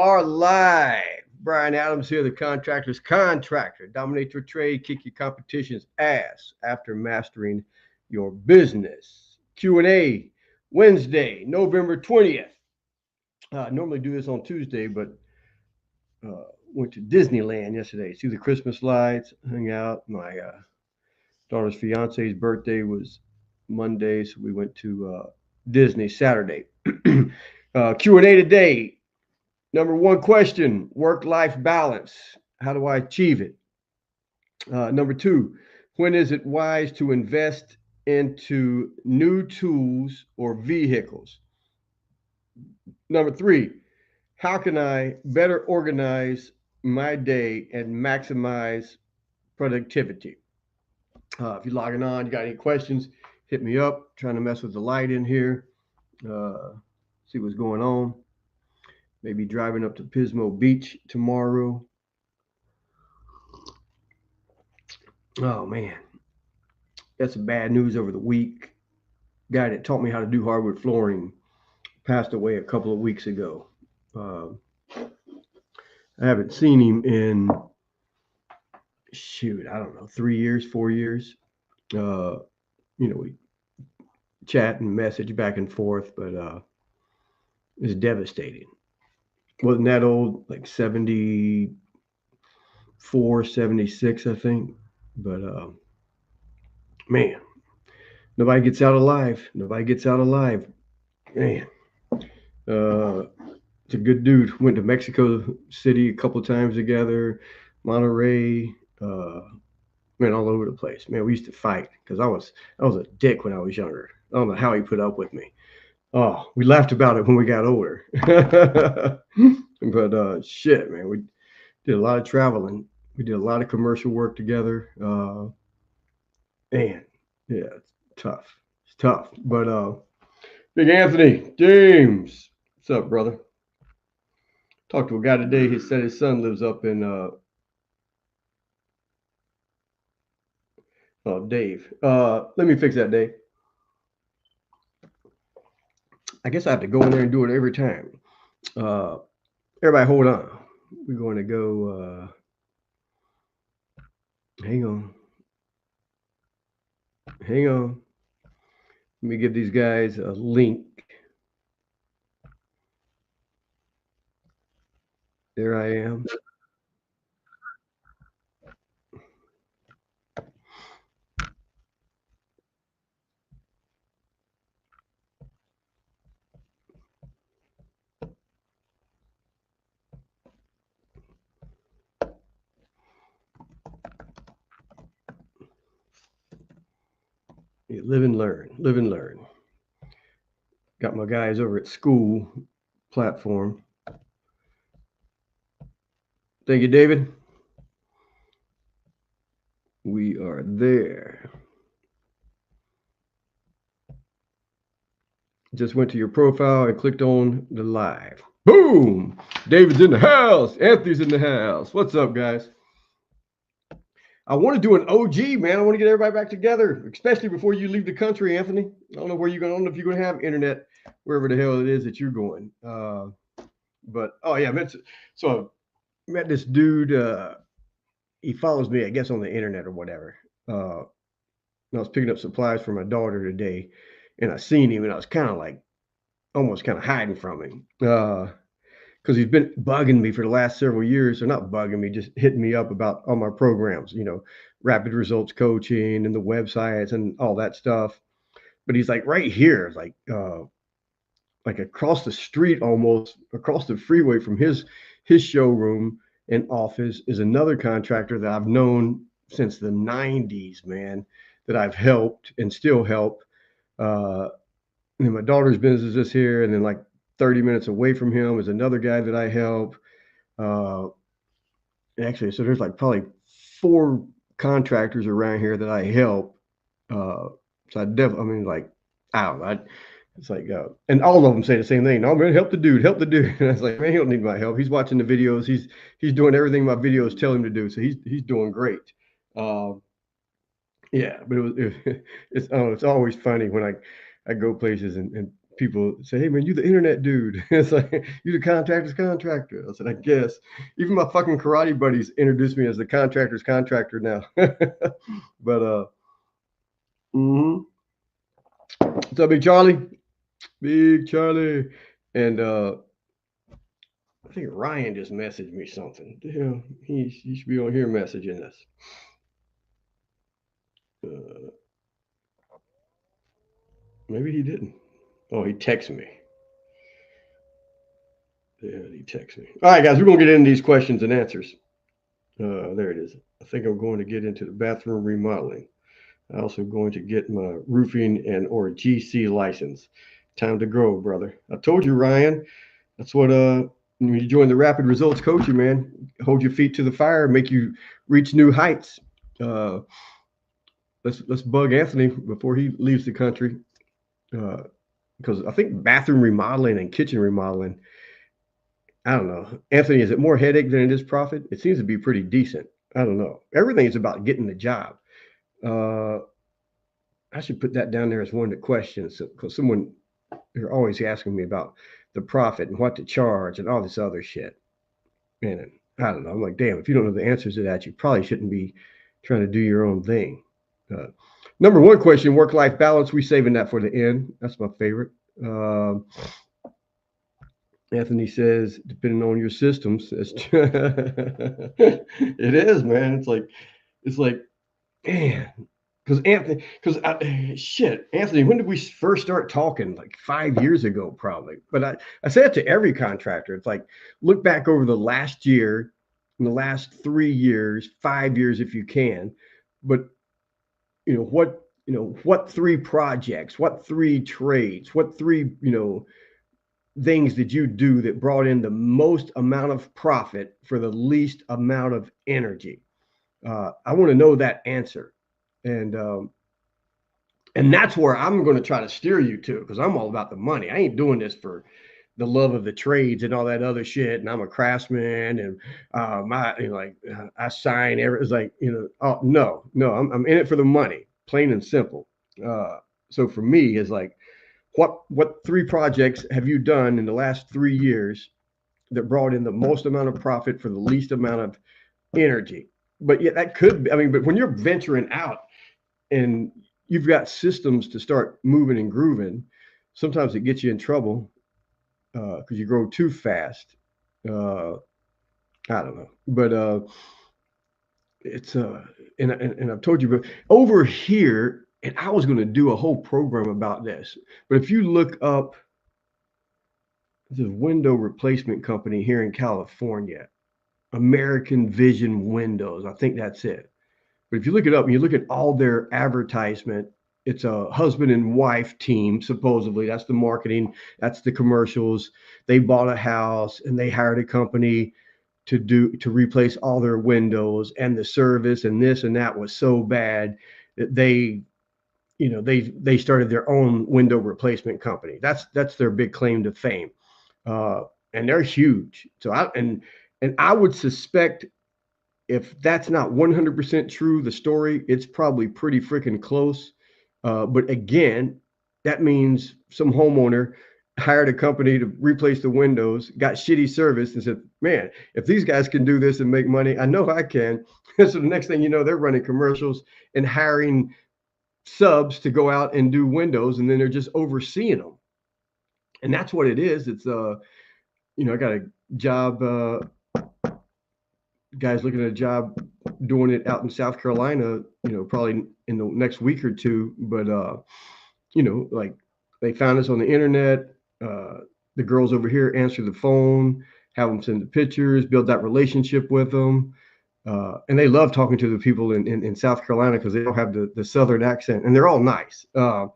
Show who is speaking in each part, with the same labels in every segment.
Speaker 1: are live. Brian Adams here, the contractor's contractor. Dominate your trade, kick your competition's ass after mastering your business. Q&A Wednesday, November 20th. I normally do this on Tuesday, but went to Disneyland yesterday. See the Christmas lights, hung out. My daughter's fiance's birthday was Monday, so we went to Disney Saturday. Q&A today. Number one question, work-life balance. How do I achieve it? Number two, when is it wise to invest into new tools or vehicles? Number three, how can I better organize my day and maximize productivity? If you're logging on, you got any questions, hit me up. Trying to mess with the light in here, see what's going on. Maybe driving up to Pismo Beach tomorrow. Oh man, that's some bad news over the week. Guy that taught me how to do hardwood flooring passed away a couple of weeks ago. I haven't seen him in, I don't know, 3 years, 4 years. We chat and message back and forth, but it's devastating. Wasn't that old, like 74, 76, I think. But man, nobody gets out alive. Nobody gets out alive. Man, it's a good dude. Went to Mexico City a couple of times together, Monterey, man, all over the place. Man, we used to fight because I was a dick when I was younger. I don't know how he put up with me. Oh, we laughed about it when we got older. But shit, man, we did a lot of traveling. We did a lot of commercial work together. Man, yeah, it's tough. It's tough. But Big Anthony, James, what's up, brother? Talked to a guy today. He said his son lives up in Dave. Let me fix that, Dave. I guess I have to go in there and do it every time. Everybody hold on. We're going to go, hang on. Let me give these guys a link. There I am. Yeah, live and learn. Got my guys over at school platform. Thank you, David. We are there. Just went to your profile and clicked on the live. Boom! David's in the house. Anthony's in the house. What's up, guys? I want to do an OG, man. I want to get everybody back together, especially before you leave the country, Anthony. I don't know where you're going. I don't know if you're going to have internet wherever the hell it is that you're going. But oh yeah, so I met this dude. He follows me, I guess, on the internet or whatever. I was picking up supplies for my daughter today, and I seen him, and I was kind of like, almost kind of hiding from him. Because he's been bugging me for the last several years, or not bugging me, just hitting me up about all my programs, rapid results coaching and the websites and all that stuff. But he's like right here, like across the street, almost across the freeway from his showroom and office is another contractor that I've known since the 90s, man, that I've helped and still help. And my daughter's business is here, and then like 30 minutes away from him is another guy that I help. Actually, so there's like probably 4 contractors around here that I help. So I definitely, I don't know. It's like, and all of them say the same thing. No, man, help the dude. And I was like, man, he don't need my help. He's watching the videos. He's doing everything my videos tell him to do. So he's doing great. Yeah, but it's always funny when I go places and people say, "Hey man, you the internet dude." It's like, you the contractor's contractor. I said, I guess. Even my fucking karate buddies introduced me as the contractor's contractor now. But mm-hmm. What's up, Big Charlie? Big Charlie. And I think Ryan just messaged me something. Damn, he should be on here messaging us. Uh, Maybe he didn't. Oh, he texted me. Yeah, he texted me. All right, guys, we're gonna get into these questions and answers. There it is. I think I'm going to get into the bathroom remodeling. I'm also going to get my roofing and or GC license. Time to grow, brother. I told you, Ryan. That's what when you join the rapid results coaching, man. Hold your feet to the fire, make you reach new heights. Uh, let's bug Anthony before he leaves the country. Because I think bathroom remodeling and kitchen remodeling, I don't know. Anthony, is it more headache than it is profit? It seems to be pretty decent. I don't know. Everything is about getting the job. Uh, I should put that down there as one of the questions because someone, they're always asking me about the profit and what to charge and all this other shit. And I don't know. I'm like, damn, if you don't know the answers to that, you probably shouldn't be trying to do your own thing. Uh, Number one question, work-life balance. We saving that for the end. That's my favorite. Uh, Anthony says, depending on your systems, it is, man. It's like, man, because shit, Anthony, when did we first start talking? Like 5 years ago, probably. But I say it to every contractor. It's like, look back over the last year, in the last 3 years, 5 years, if you can. But what three projects, what three trades, what three things did you do that brought in the most amount of profit for the least amount of energy? I want to know that answer, and that's where I'm going to try to steer you to, because I'm all about the money. I ain't doing this for the love of the trades and all that other shit. And I'm a craftsman, and I sign every. It's like, oh no, I'm in it for the money, plain and simple. So for me, it's like, what three projects have you done in the last 3 years that brought in the most amount of profit for the least amount of energy? But yeah, that could be. I mean, but when you're venturing out and you've got systems to start moving and grooving, sometimes it gets you in trouble because you grow too fast. Uh, I don't know, but it's and I've told you, but over here, and I was going to do a whole program about this, but if you look up the window replacement company here in California, American Vision Windows, I think that's it. But if you look it up and you look at all their advertisement, it's a husband and wife team, supposedly. That's the marketing, that's the commercials. They bought a house and they hired a company to replace all their windows, and the service and this and that was so bad that they started their own window replacement company. That's their big claim to fame. And they're huge. So I would suspect, if that's not 100% true, the story, it's probably pretty freaking close. But again, that means some homeowner hired a company to replace the windows, got shitty service, and said, man, if these guys can do this and make money, I know I can. So the next thing you know, they're running commercials and hiring subs to go out and do windows, and then they're just overseeing them. And that's what it is. It's I got a job, guys looking at a job doing it out in South Carolina, probably in the next week or two. But like, they found us on the internet. The girls over here answer the phone, have them send the pictures, build that relationship with them. And they love talking to the people in South Carolina because they don't have the Southern accent, and they're all nice. But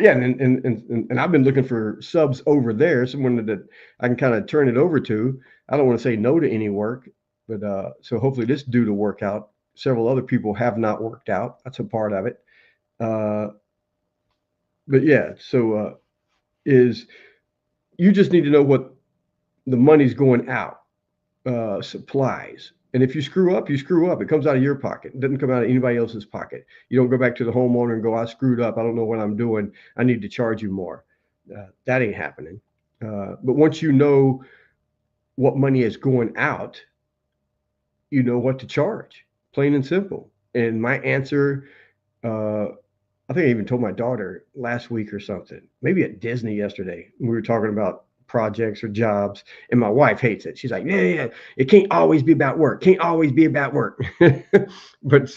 Speaker 1: yeah, and I've been looking for subs over there, someone that I can kind of turn it over to. I don't want to say no to any work, but so hopefully this dude will work out. Several other people have not worked out. That's a part of it. Uh, but yeah, so is you just need to know what the money's going out, supplies, And if you screw up, you screw up. It comes out of your pocket. It doesn't come out of anybody else's pocket. You don't go back to the homeowner and go, I screwed up. I don't know what I'm doing. I need to charge you more. That ain't happening. But once you know what money is going out, you know what to charge, plain and simple. And my answer, uh, I think I even told my daughter last week or something, maybe at Disney yesterday. We were talking about projects or jobs, and my wife hates it. She's like, "Yeah, yeah, it can't always be about work. Can't always be about work." But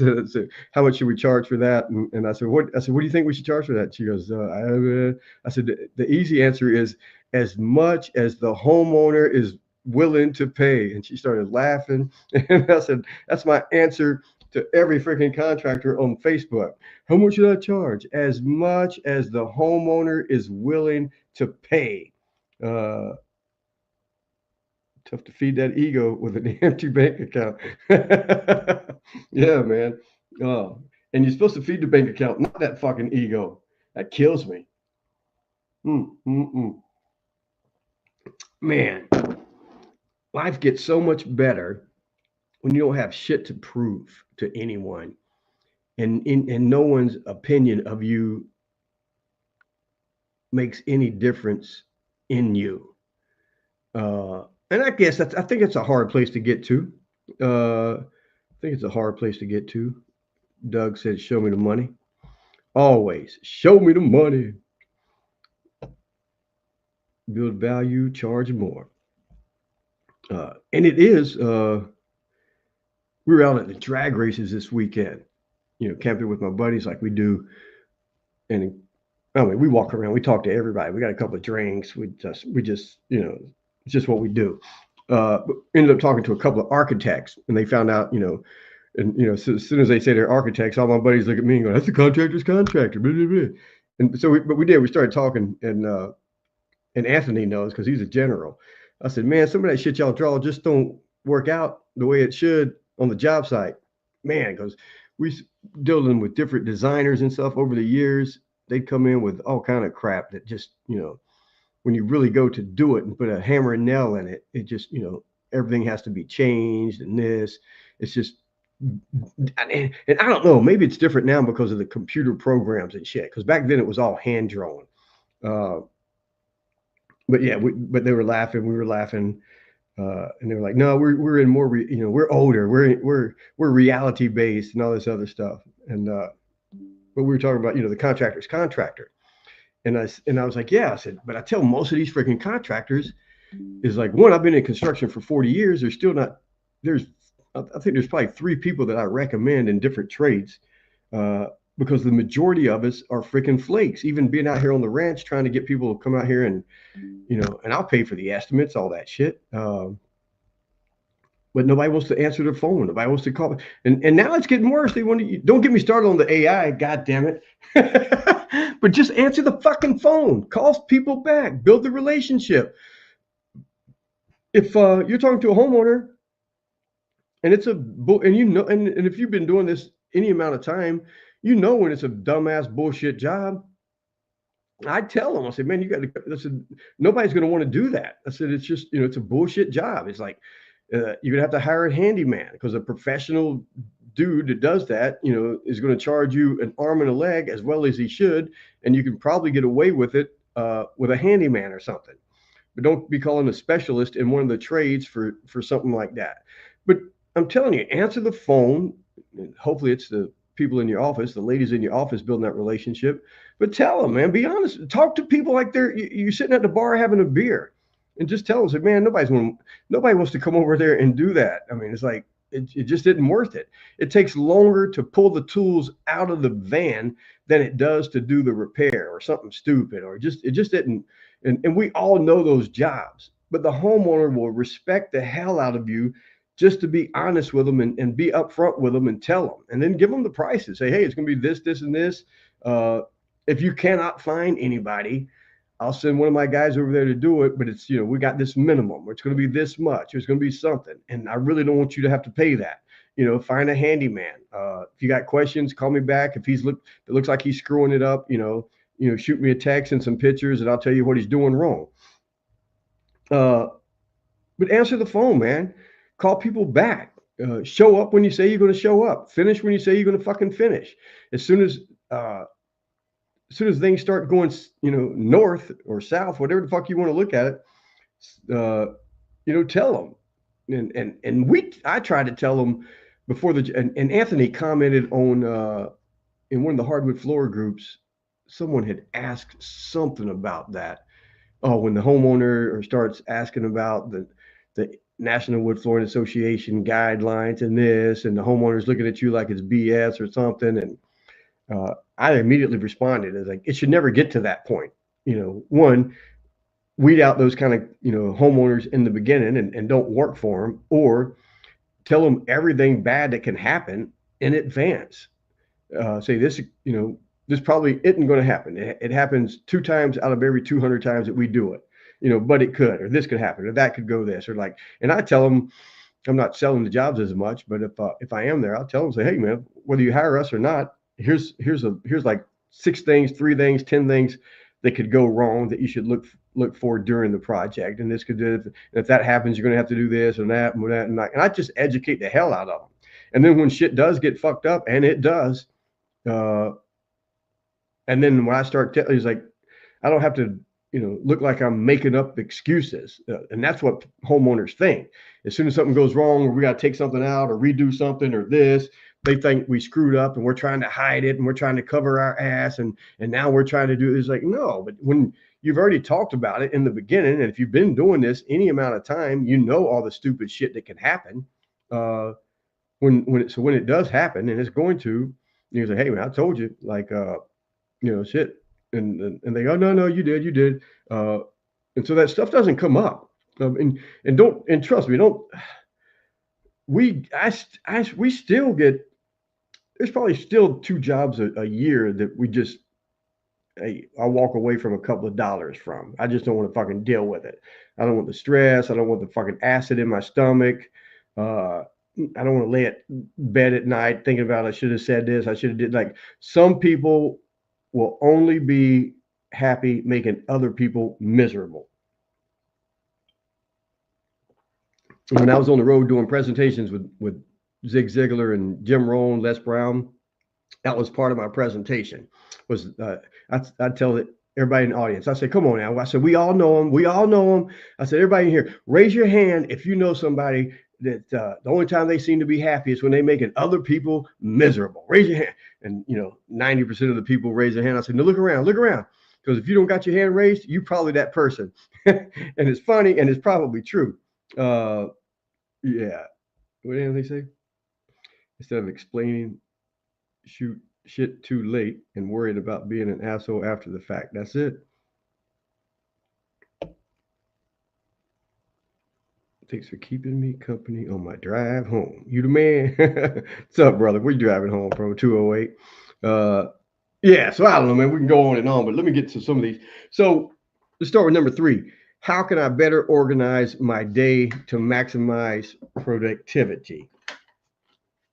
Speaker 1: how much should we charge for that? And I said, "What?" I said, "What do you think we should charge for that?" She goes, "I said the easy answer is as much as the homeowner is willing to pay." And she started laughing, and I said, "That's my answer to every freaking contractor on Facebook. How much should I charge? As much as the homeowner is willing to pay." Uh, Tough to feed that ego with an empty bank account. Yeah, man. Oh, and you're supposed to feed the bank account, not that fucking ego. That kills me. Mm, mm, mm. Man, life gets so much better when you don't have shit to prove to anyone, and no one's opinion of you makes any difference in you. And I guess I think it's a hard place to get to. I think it's a hard place to get to. Doug said, "Show me the money." Always show me the money. Build value, charge more. And it is. We were out at the drag races this weekend. Camping with my buddies like we do, and I mean, we walk around, we talk to everybody. We got a couple of drinks. We just, it's just what we do. But ended up talking to a couple of architects, and they found out, and so as soon as they say they're architects, all my buddies look at me and go, "That's the contractor's contractor." Blah, blah, blah. And so, but we did. We started talking, and Anthony knows because he's a general. I said, "Man, some of that shit y'all draw just don't work out the way it should on the job site." Man, because we dealing with different designers and stuff over the years. They'd come in with all kind of crap that just, when you really go to do it and put a hammer and nail in it, it just, everything has to be changed and this. It's just, and I don't know, maybe it's different now because of the computer programs and shit. Because back then it was all hand drawn. Uh, but yeah, but they were laughing, we were laughing, and they were like, "No, we're in more, we're older, we're reality based and all this other stuff." And but we were talking about, the contractor's contractor. And I was like, "Yeah," I said, "but I tell most of these freaking contractors is like, one, I've been in construction for 40 years. There's still not, there's, I think there's probably three people that I recommend in different trades, uh, because the majority of us are freaking flakes. Even being out here on the ranch, trying to get people to come out here and, and I'll pay for the estimates, all that shit. But nobody wants to answer their phone. Nobody wants to call. And now it's getting worse. They want to. Don't get me started on the AI. God damn it. But just answer the fucking phone. Call people back. Build the relationship. If you're talking to a homeowner and it's and and if you've been doing this any amount of time, when it's a dumbass bullshit job. I tell them, I said, "Man, you got to." I said, "Nobody's going to want to do that." I said, "It's just, it's a bullshit job. It's like you're gonna have to hire a handyman because a professional dude that does that, is going to charge you an arm and a leg as well as he should, and you can probably get away with it with a handyman or something. But don't be calling a specialist in one of the trades for something like that." But I'm telling you, answer the phone. And hopefully, it's the people in your office, the ladies in your office, building that relationship. But tell them, man, be honest. Talk to people like you're sitting at the bar having a beer, and just tell them, say, "Man, nobody wants to come over there and do that." I mean, it's like it just isn't worth it. It takes longer to pull the tools out of the van than it does to do the repair or something stupid, or it just didn't. And we all know those jobs, but the homeowner will respect the hell out of you just to be honest with them and be upfront with them and tell them, and then give them the prices. Say, "Hey, it's going to be this, and this. If you cannot find anybody, I'll send one of my guys over there to do it, but it's, we got this minimum. It's going to be this much. It's going to be something. And I really don't want you to have to pay that. Find a handyman. If you got questions, call me back. If it looks like he's screwing it up, shoot me a text and some pictures and I'll tell you what he's doing wrong." But answer the phone, man. Call people back. show up when you say you're going to show up. Finish when you say you're going to fucking finish. As soon as things start going, north or south, whatever the fuck you want to look at it, tell them. And I tried to tell them before and Anthony commented on in one of the hardwood floor groups. Someone had asked something about that. Oh, when the homeowner starts asking about the National Wood Flooring Association guidelines and this, and the homeowner's looking at you like it's BS or something, and I immediately responded as like, it should never get to that point. One, weed out those kind of homeowners in the beginning and don't work for them, or tell them everything bad that can happen in advance. Say this, this probably isn't going to happen. It happens 2 times out of every 200 times that we do it, but it could, or this could happen, or that could go this, or like, and I tell them, I'm not selling the jobs as much, but if I am there, I'll tell them, say, hey man, whether you hire us or not, here's like 6 things, 3 things, 10 things that could go wrong that you should look for during the project. And this could do, if that happens, you're going to have to do this and that and that. And I just educate the hell out of them. And then when shit does get fucked up, and it does, and then when I start telling, he's like, I don't have to, look like I'm making up excuses. And that's what homeowners think. As soon as something goes wrong, or we got to take something out or redo something or this, they think we screwed up and we're trying to hide it and we're trying to cover our ass. And now we're trying to do it. It's like, no, but when you've already talked about it in the beginning, and if you've been doing this any amount of time, all the stupid shit that can happen. When it does happen, and it's going to, you say, hey man, I told you, like, shit. And they go, no, you did. And so that stuff doesn't come up. And trust me, we still get, there's probably still 2 jobs a year that we just, hey, I'll walk away from a couple of dollars from. I just don't want to fucking deal with it. I don't want the stress. I don't want the fucking acid in my stomach. I don't want to lay at bed at night thinking about, I should have said this, I should have did. Like, some people will only be happy making other people miserable. When I was on the road doing presentations with Zig Ziglar and Jim Rohn, Les Brown, that was part of my presentation. Was I'd tell everybody in the audience, I said, come on now. I said, we all know them. I said, everybody in here, raise your hand if you know somebody that the only time they seem to be happy is when they're making other people miserable. Raise your hand. And 90% of the people raise their hand. I said, no, look around. Because if you don't got your hand raised, you probably that person. And it's funny, and it's probably true. Yeah. What did they say? Instead of explaining shit too late and worried about being an asshole after the fact. That's it. Thanks for keeping me company on my drive home. You the man. What's up, brother? We're driving home from 208. Yeah, so I don't know, man. We can go on and on, but let me get to some of these. So let's start with number 3. How can I better organize my day to maximize productivity?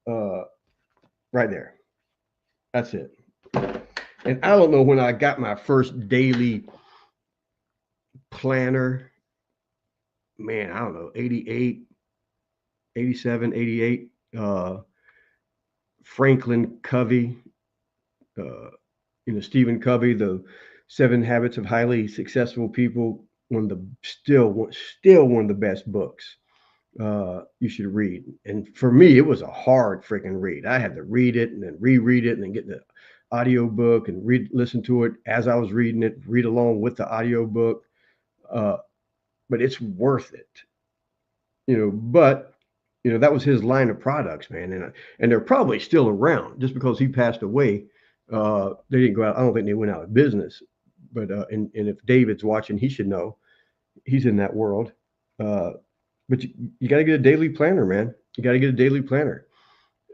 Speaker 1: Right there. That's it. And I don't know when I got my first daily planner. Man, I don't know, 88, 87, 88. Franklin Covey, Stephen Covey, the 7 Habits of Highly Successful People, still one of the best books you should read. And for me, it was a hard freaking read. I had to read it and then reread it and then get the audio book and listen to it as I was reading it, read along with the audio book. But it's worth it, but that was his line of products, man. And they're probably still around. Just because he passed away, they didn't go out. I don't think they went out of business, but and if David's watching, he should know. He's in that world. But you got to get a daily planner, man. You got to get a daily planner.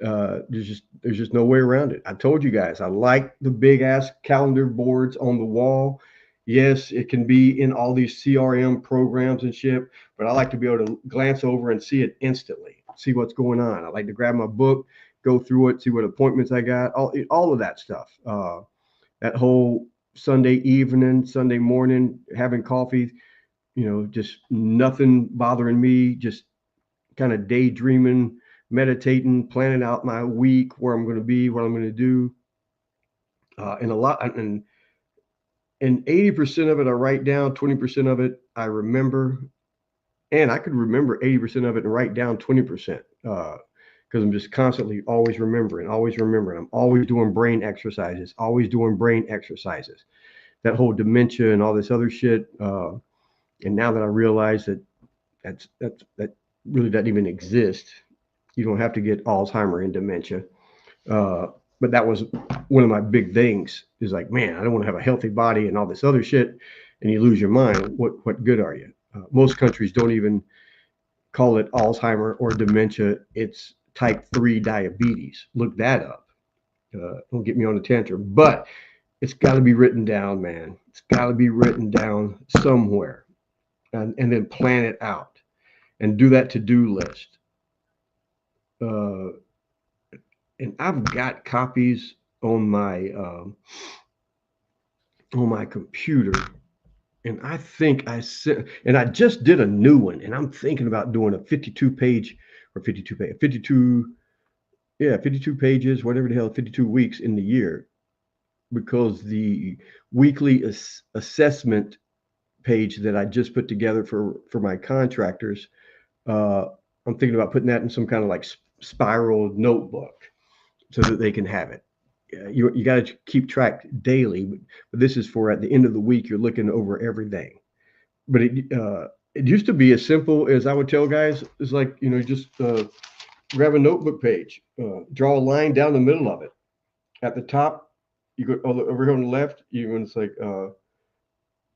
Speaker 1: There's just no way around it. I told you guys, I like the big ass calendar boards on the wall. Yes, it can be in all these CRM programs and shit, but I like to be able to glance over and see it instantly, see what's going on. I like to grab my book, go through it, see what appointments I got, all of that stuff. That whole Sunday evening, Sunday morning, having coffee, just nothing bothering me, just kind of daydreaming, meditating, planning out my week, where I'm going to be, what I'm going to do, and a lot, and 80% of it I write down, 20% of it I remember, and I could remember 80% of it and write down 20%. Because I'm just constantly always remembering, always remembering. I'm always doing brain exercises, always doing brain exercises. That whole dementia and all this other shit. And now that I realize that that really doesn't even exist, you don't have to get Alzheimer and dementia. Uh, but that was one of my big things. Is like, man, I don't want to have a healthy body and all this other shit, and you lose your mind. What good are you? Most countries don't even call it Alzheimer or dementia. It's type 3 diabetes. Look that up. Don't get me on a tantrum, but it's got to be written down, man. It's got to be written down somewhere, and then plan it out and do that to-do list. Uh, and I've got copies on my computer, and I think I sent, and I just did a new one, and I'm thinking about doing a 52 page or 52 page, 52, yeah, 52 pages, whatever the hell, 52 weeks in the year, because the weekly assessment page that I just put together for my contractors, uh, I'm thinking about putting that in some kind of like spiral notebook so that they can have it. You got to keep track daily, but this is for at the end of the week. You're looking over everything. But it used to be as simple as I would tell guys. It's like, just grab a notebook page, draw a line down the middle of it. At the top, you go over here on the left. It's like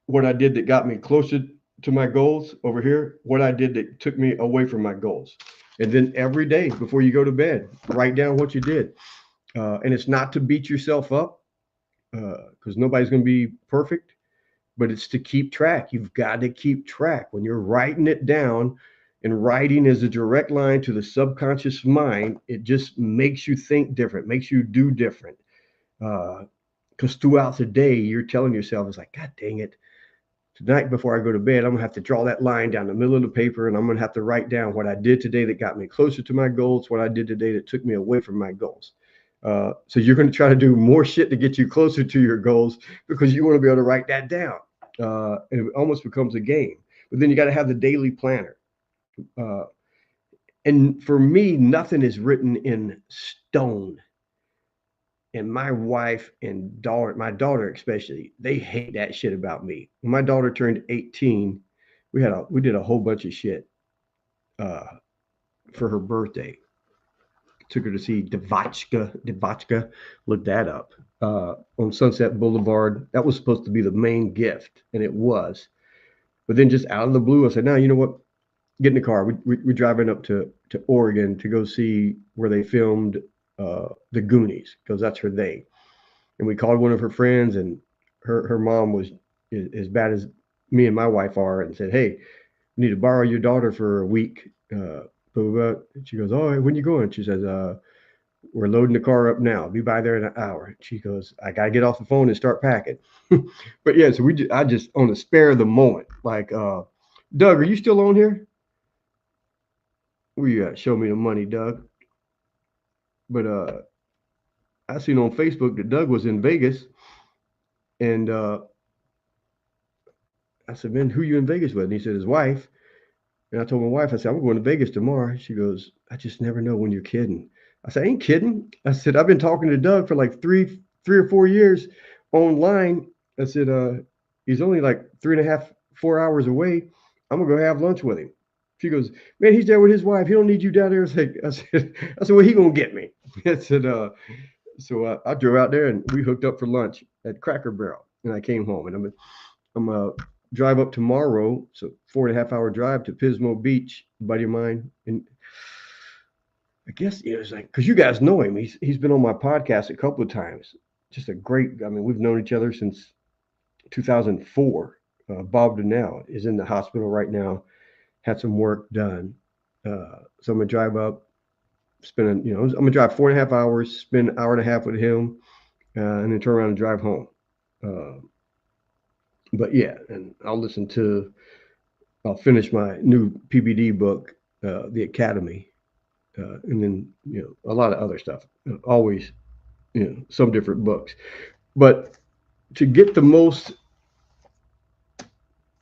Speaker 1: what I did that got me closer to my goals. Over here, what I did that took me away from my goals. And then every day before you go to bed, write down what you did. And it's not to beat yourself up, because nobody's going to be perfect, but it's to keep track. You've got to keep track when you're writing it down. And writing is a direct line to the subconscious mind. It just makes you think different, makes you do different. Because throughout the day, you're telling yourself, it's like, God dang it. Tonight, before I go to bed, I'm going to have to draw that line down the middle of the paper, and I'm going to have to write down what I did today that got me closer to my goals, what I did today that took me away from my goals. So you're going to try to do more shit to get you closer to your goals because you want to be able to write that down. And it almost becomes a game. But then you got to have the daily planner. And for me, nothing is written in stone. And my wife and my daughter especially, they hate that shit about me. When my daughter turned 18, we did a whole bunch of shit for her birthday. Took her to see Devachka. Look that up. On Sunset Boulevard. That was supposed to be the main gift, and it was. But then just out of the blue, I said, "No, you know what? Get in the car. We're driving up to Oregon to go see where they filmed the Goonies, because that's her thing." And we called one of her friends, and her mom was as bad as me and my wife are, and said, "Hey, we need to borrow your daughter for a week." She goes, "Oh, when you going?" She says, "We're loading the car up now. Be by there in an hour." She goes, "I gotta get off the phone and start packing." But yeah, so I just on the spare of the moment, like, Doug, are you still on here? Where you at? Show me the money, Doug. But I seen on Facebook that Doug was in Vegas, and I said, "Man, who you in Vegas with?" And he said his wife. And I told my wife, I said, "I'm going to Vegas tomorrow." She goes, "I just never know when you're kidding." I said, "I ain't kidding." I said, "I've been talking to Doug for like three or 4 years online." I said, "He's only like 3.5, 4 hours away. I'm gonna go have lunch with him." She goes, "Man, he's there with his wife. He don't need you down there." I said, "Well, he gonna get me." I said, so I drove out there and we hooked up for lunch at Cracker Barrel, and I came home, and I'm drive up tomorrow. So 4.5 hour drive to Pismo Beach, a buddy of mine. And I guess it was like, because you guys know him. He's been on my podcast a couple of times. Just a great, I mean, we've known each other since 2004. Bob Donnell is in the hospital right now, had some work done. So I'm going to drive up, I'm going to drive 4.5 hours, spend an hour and a half with him, and then turn around and drive home. But yeah, and I'll finish my new PBD book, The Academy. and then a lot of other stuff. Always some different books, but to get the most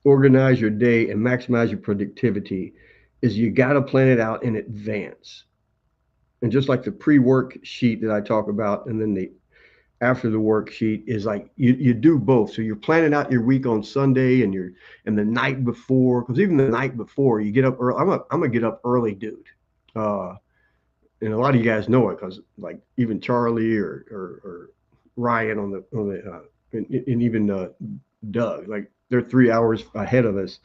Speaker 1: organize your day and maximize your productivity is you got to plan it out in advance. And just like the pre-work sheet that I talk about, and then the after the worksheet is like you do both. So you're planning out your week on Sunday and the night before, because even the night before you get up early. I'm a get up early dude. Uh, and a lot of you guys know it because like even Charlie or Ryan and even Doug, like they're 3 hours ahead of us,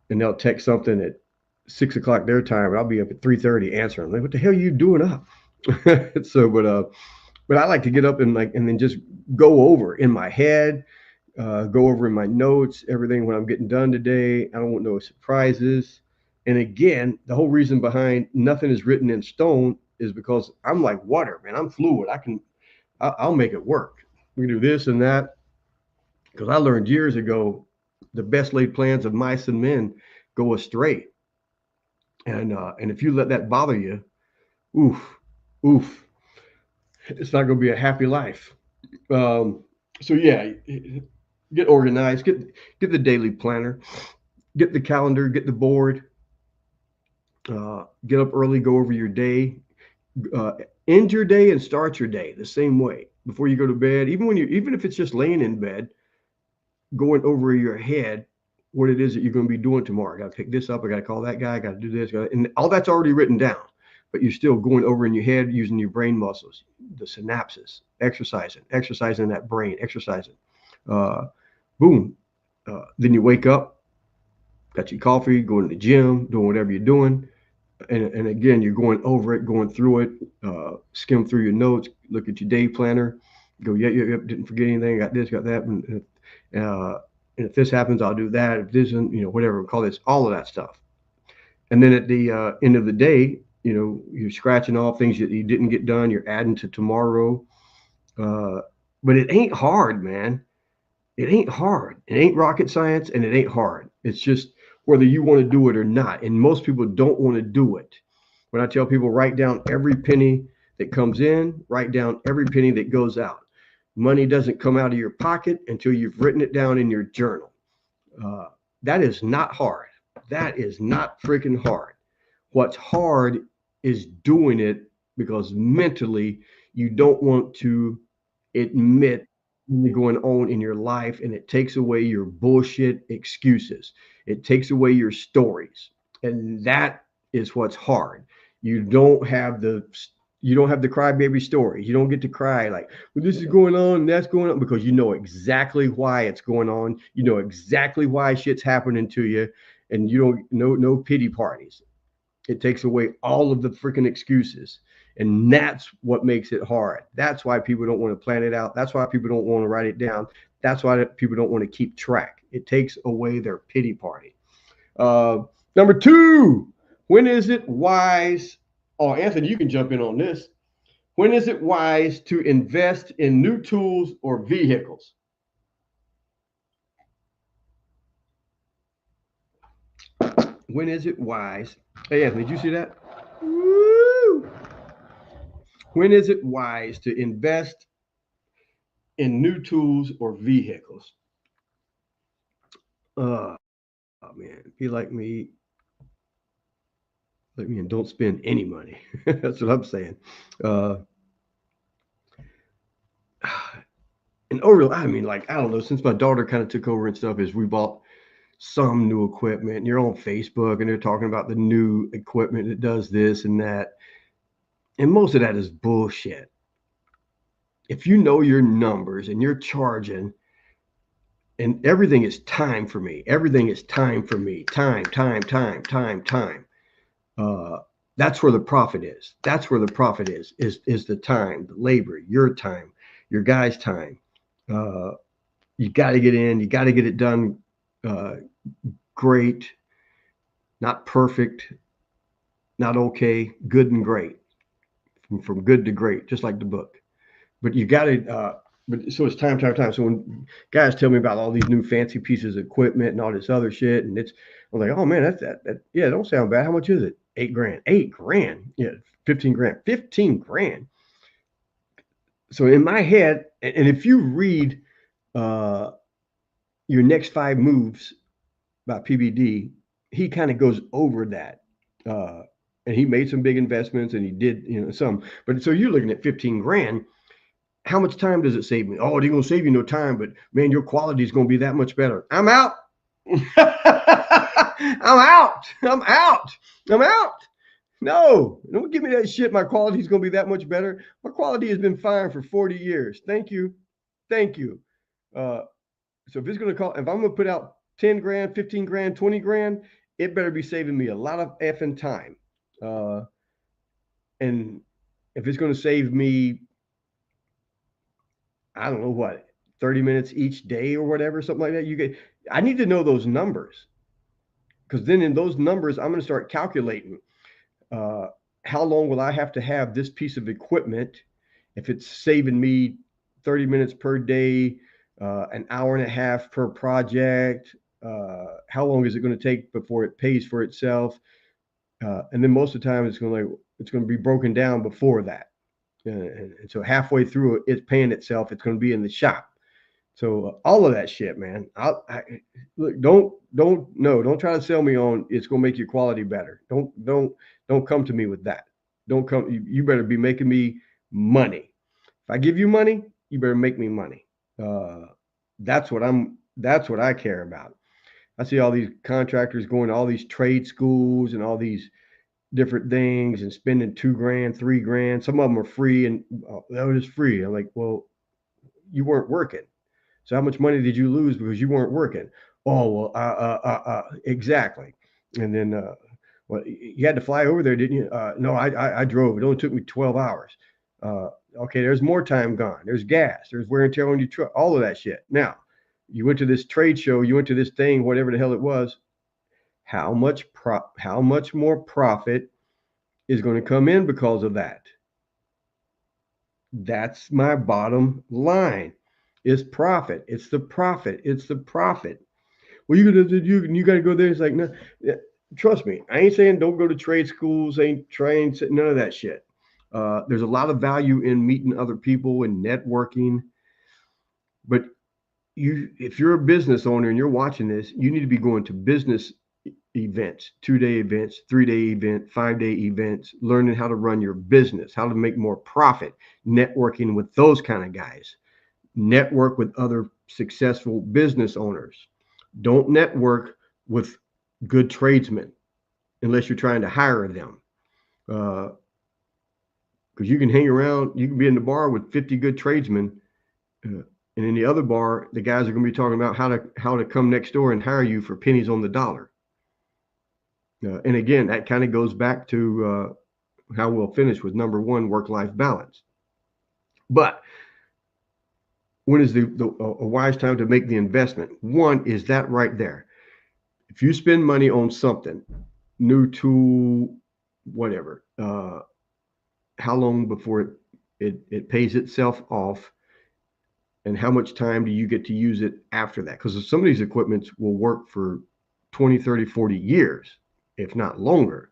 Speaker 1: and they'll text something at 6 o'clock their time, and I'll be up at 3:30 answering. I'm like, what the hell are you doing up? So, but I like to get up and then just go over in my head, go over in my notes, everything what I'm getting done today. I don't want no surprises. And again, the whole reason behind nothing is written in stone is because I'm like water, man. I'm fluid. I'll make it work. We can do this and that. Because I learned years ago, the best laid plans of mice and men go astray. And if you let that bother you, oof, oof, it's not going to be a happy life. Um, so yeah, get organized, get the daily planner, get the calendar, get the board, get up early, go over your day, uh, end your day and start your day the same way before you go to bed. Even if it's just laying in bed, going over your head what it is that you're going to be doing tomorrow. I got to pick this up. I got to call that guy. I got to do this. And all that's already written down, but you're still going over in your head using your brain muscles, the synapses, exercising that brain, exercising. Uh, boom. Then you wake up, got your coffee, going to the gym, doing whatever you're doing. And again, you're going over it, going through it, skim through your notes, look at your day planner, go, yeah, didn't forget anything, got this, got that. And if this happens, I'll do that. If this isn't, whatever, we call this, all of that stuff. And then at the end of the day, you're scratching off things that you didn't get done, you're adding to tomorrow. But it ain't hard, man. It ain't hard. It ain't rocket science, and it ain't hard. It's just whether you want to do it or not. And most people don't want to do it. When I tell people, write down every penny that comes in, write down every penny that goes out. Money doesn't come out of your pocket until you've written it down in your journal. That is not hard. That is not freaking hard. What's hard is doing it because mentally you don't want to admit going on in your life, and it takes away your bullshit excuses. It takes away your stories. And that is what's hard. You don't have the crybaby stories. You don't get to cry like, well, this is going on and that's going on, because you know exactly why it's going on. You know exactly why shit's happening to you, and you don't no pity parties. It takes away all of the freaking excuses. And that's what makes it hard. That's why people don't want to plan it out. That's why people don't want to write it down. That's why people don't want to keep track. It takes away their pity party. Number two, when is it wise? Oh, Anthony, you can jump in on this. When is it wise to invest in new tools or vehicles? When is it wise? Hey, Anthony, did you see that? Woo! When is it wise to invest in new tools or vehicles? Oh man, be like me and don't spend any money. That's what I'm saying. Uh, and I mean, like, I don't know, since my daughter kind of took over and stuff, is we bought some new equipment, and you're on Facebook and they're talking about the new equipment that does this and that. And most of that is bullshit. If you know your numbers and you're charging, and everything is time for me. Everything is time for me. Time. That's where the profit is. That's where the profit is the time, the labor, your time, your guy's time. You got to get in. You got to get it done great, not perfect, not okay, good and great. From good to great, just like the book. But you got to, so it's time. So when guys tell me about all these new fancy pieces of equipment and all this other shit, and I'm like, oh man, that yeah, don't sound bad. How much is it? 8 grand. 8 grand. Yeah, 15 grand. 15 grand. So in my head, and if you read uh, your next 5 moves by PBD, he kind of goes over that. Uh, and he made some big investments and he did, some. But so you're looking at 15 grand. How much time does it save me? Oh, they're going to save you no time, but man, your quality is going to be that much better. I'm out. I'm out. I'm out. I'm out. No, don't give me that shit. My quality is going to be that much better. My quality has been fine for 40 years. Thank you. Thank you. Uh, so if it's going to if I'm going to put out 10 grand, 15 grand, 20 grand, it better be saving me a lot of effing time. And if it's going to save me, I don't know what, 30 minutes each day or whatever, something like that, I need to know those numbers. Because then in those numbers, I'm going to start calculating how long will I have to have this piece of equipment if it's saving me 30 minutes per day, an hour and a half per project. How long is it going to take before it pays for itself? And then most of the time it's going to be broken down before that. And so halfway through it's paying itself. It's going to be in the shop. So all of that shit, man. Look, don't try to sell me on it's going to make your quality better. Don't come to me with that. Don't come. You better be making me money. If I give you money, you better make me money. That's what I care about. I see all these contractors going to all these trade schools and all these different things and spending 2 grand, 3 grand. Some of them are free and that was free. I'm like, well, you weren't working. So how much money did you lose because you weren't working? Oh, well, exactly. And then, well, you had to fly over there, didn't you? No, I drove. It only took me 12 hours. Okay, there's more time gone. There's gas. There's wear and tear on your truck. All of that shit. Now, you went to this trade show. You went to this thing, whatever the hell it was. How much more profit is going to come in because of that? That's my bottom line. It's profit. It's the profit. It's the profit. Well, you got to go there. It's like, no, trust me. I ain't saying don't go to trade schools. Ain't trying none of that shit. There's a lot of value in meeting other people and networking. But if you're a business owner and you're watching this, you need to be going to business events, 2-day events, 3-day event, 5-day events, learning how to run your business, how to make more profit, networking with those kind of guys. Network with other successful business owners. Don't network with good tradesmen unless you're trying to hire them. Because you can hang around, you can be in the bar with 50 good tradesmen, and in the other bar, the guys are going to be talking about how to come next door and hire you for pennies on the dollar. And again, that kind of goes back to how we'll finish with number 1, work-life balance. But when is a wise time to make the investment? One is that right there. If you spend money on something, new tool, whatever, how long before it pays itself off, and how much time do you get to use it after that? Because some of these equipments will work for 20, 30, 40 years, if not longer,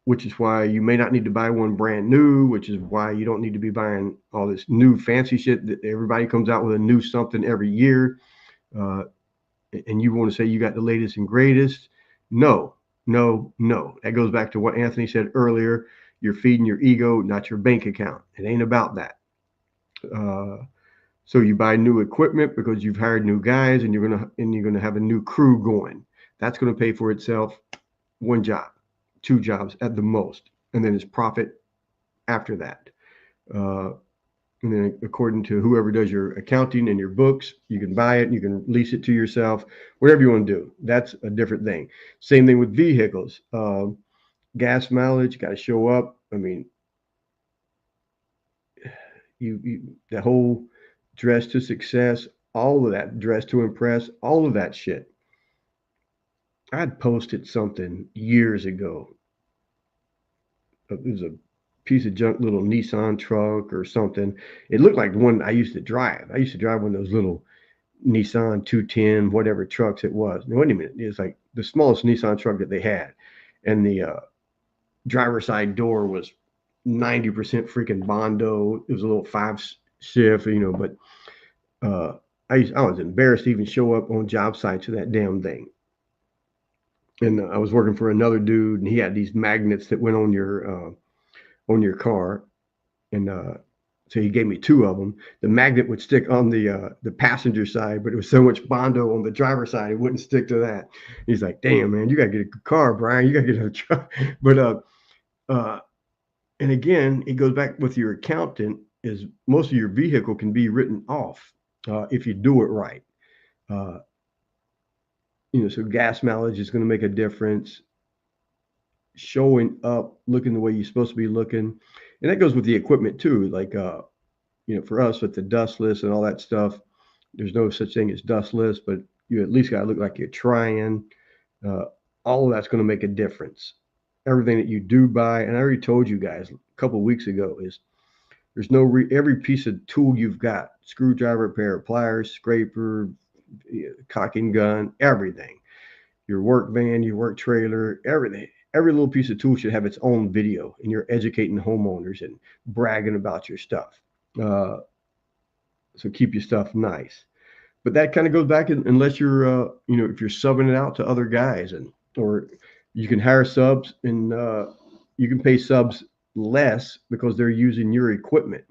Speaker 1: which is why you may not need to buy one brand new, which is why you don't need to be buying all this new fancy shit that everybody comes out with a new something every year. And you want to say you got the latest and greatest. No. That goes back to what Anthony said earlier. You're feeding your ego, not your bank account. It ain't about that. So you buy new equipment because you've hired new guys and you're gonna have a new crew going. That's going to pay for itself. 1 job, 2 jobs at the most, and then it's profit after that. And then according to whoever does your accounting and your books, you can buy it, you can lease it to yourself, whatever you want to do. That's a different thing. Same thing with vehicles. Gas mileage, got to show up. I mean, the whole dress to success, all of that, dress to impress, all of that shit. I'd posted something years ago. It was a piece of junk little Nissan truck or something. It looked like the one I used to drive. I used to drive one of those little Nissan 210, whatever trucks it was. Wait a minute. It was like the smallest Nissan truck that they had. And driver's side door was 90% freaking Bondo. It was a little five shift, but I was embarrassed to even show up on job sites with that damn thing. And I was working for another dude, and he had these magnets that went on your car, and so he gave me two of them. The magnet would stick on the passenger side, but it was so much Bondo on the driver's side, it wouldn't stick to that. He's like, "Damn, man, you gotta get a good car, Brian. You gotta get a truck." But uh, and again, it goes back with your accountant. Is most of your vehicle can be written off if you do it right. Uh, so gas mileage is going to make a difference. Showing up, looking the way you're supposed to be looking, and that goes with the equipment too. Like for us with the dustless and all that stuff, there's no such thing as dustless, but you at least got to look like you're trying. Uh, all of that's going to make a difference. Everything that you do buy, and I already told you guys a couple of weeks ago, is there's every piece of tool you've got, screwdriver, pair of pliers, scraper, cocking gun, everything. Your work van, your work trailer, everything. Every little piece of tool should have its own video, and you're educating homeowners and bragging about your stuff. Uh, so keep your stuff nice. But that kind of goes back unless you're, if you're subbing it out to other guys, or you can hire subs, and you can pay subs less because they're using your equipment.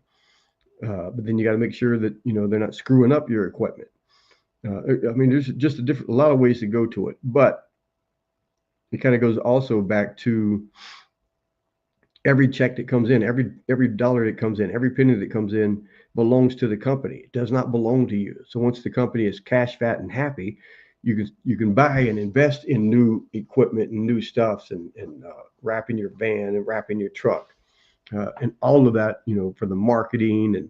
Speaker 1: But then you got to make sure that they're not screwing up your equipment. I mean, there's just a lot of ways to go to it, but it kind of goes also back to every check that comes in, every dollar that comes in, every penny that comes in belongs to the company. It does not belong to you. So once the company is cash fat and happy, you can buy and invest in new equipment and new stuffs, and wrapping your van and wrapping your truck, and all of that, for the marketing, and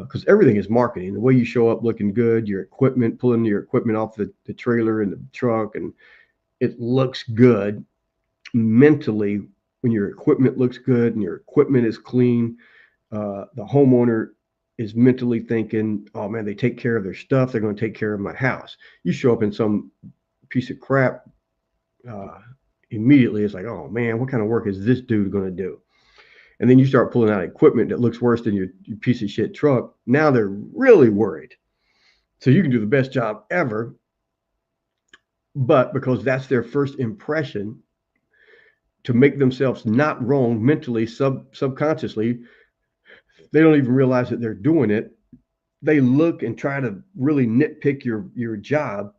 Speaker 1: because everything is marketing. The way you show up looking good, your equipment, pulling your equipment off the trailer and the truck, and it looks good mentally. When your equipment looks good and your equipment is clean, the homeowner is mentally thinking, "Oh man, they take care of their stuff. They're going to take care of my house." You show up in some piece of crap, immediately it's like, "Oh man, what kind of work is this dude going to do?" And then you start pulling out equipment that looks worse than your piece of shit truck. Now they're really worried. So you can do the best job ever, but because that's their first impression, to make themselves not wrong mentally, subconsciously, they don't even realize that they're doing it. They look and try to really nitpick your job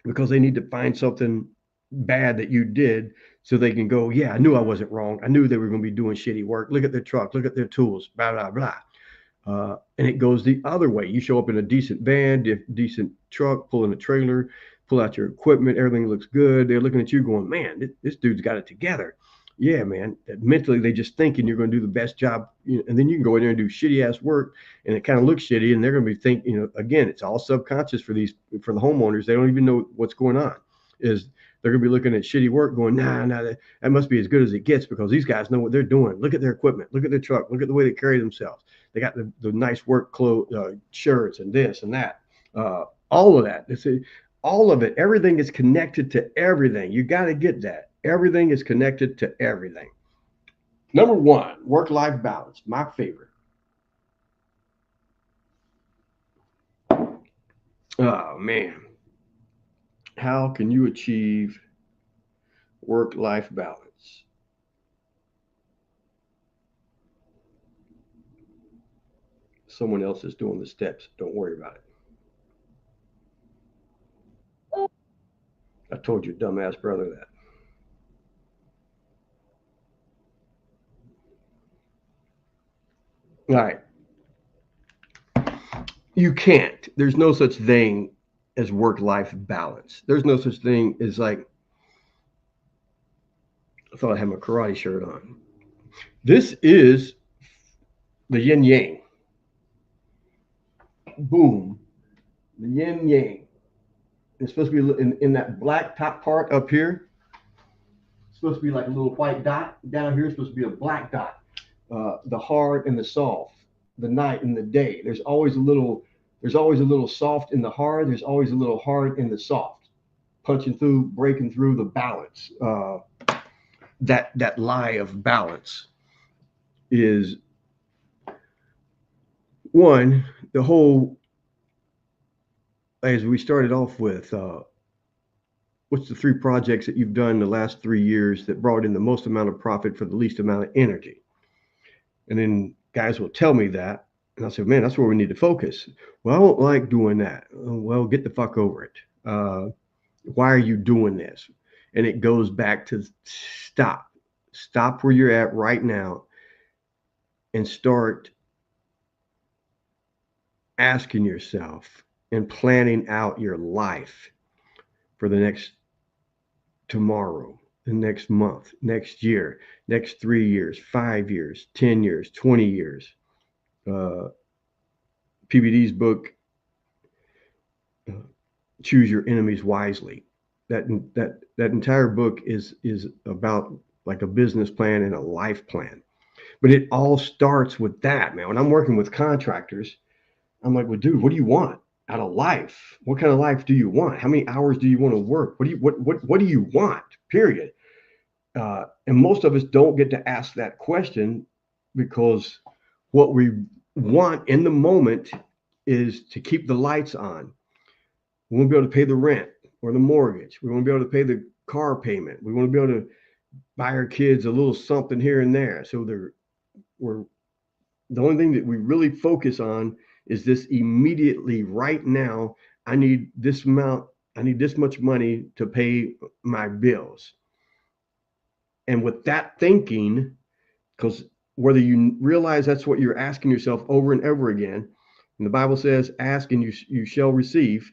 Speaker 1: because they need to find something bad that you did, so they can go, "Yeah, I knew I wasn't wrong. I knew they were going to be doing shitty work. Look at their truck. Look at their tools, blah, blah, blah." And it goes the other way. You show up in a decent van, decent truck, pulling a trailer, pull out your equipment, everything looks good. They're looking at you going, "Man, this dude's got it together." Yeah, man. Mentally, they just thinking you're going to do the best job, and then you can go in there and do shitty ass work, and it kind of looks shitty, and they're going to be thinking, again, it's all subconscious for the homeowners. They don't even know what's going on. Is they're going to be looking at shitty work, going, "Nah, that must be as good as it gets because these guys know what they're doing. Look at their equipment. Look at their truck. Look at the way they carry themselves. They got the nice work clothes, shirts, and this and that." All of that. All of it. Everything is connected to everything. You got to get that. Everything is connected to everything. Number one, work-life balance. My favorite. Oh man, how can you achieve work-life balance? Someone else is doing the steps. Don't worry about it. I told your dumbass brother that. All right. You can't. There's no such thing as work-life balance. There's no such thing as like, I thought I had my karate shirt on. This is the yin yang. Boom. The yin yang. It's supposed to be in that black top part up here. It's supposed to be like a little white dot. Down here, it's supposed to be a black dot. The hard and the soft, the night and the day. There's always a little soft in the hard. There's always a little hard in the soft. Punching through, breaking through the balance. that lie of balance is one, the whole, as we started off with, what's the 3 projects that you've done in the last 3 years that brought in the most amount of profit for the least amount of energy? And then guys will tell me that. And I say, man, that's where we need to focus. Well, I don't like doing that. Well, get the fuck over it. Why are you doing this? And it goes back to stop where you're at right now and start asking yourself and planning out your life for the next tomorrow, the next month, next year, next 3 years, 5 years, 10 years, 20 years. PBD's book, Choose Your Enemies Wisely. That entire book is about like a business plan and a life plan. But it all starts with that, man. When I'm working with contractors, I'm like, well, dude, what do you want out of life? What kind of life do you want? How many hours do you want to work? What do you want? Period. And most of us don't get to ask that question because what we want in the moment is to keep the lights on. We want to be able to pay the rent or the mortgage. We want to be able to pay the car payment. We want to be able to buy our kids a little something here and there. So we're the only thing that we really focus on is this immediately right now. I need this amount. I need this much money to pay my bills. And with that thinking, because whether you realize that's what you're asking yourself over and over again, and the Bible says, ask and you shall receive.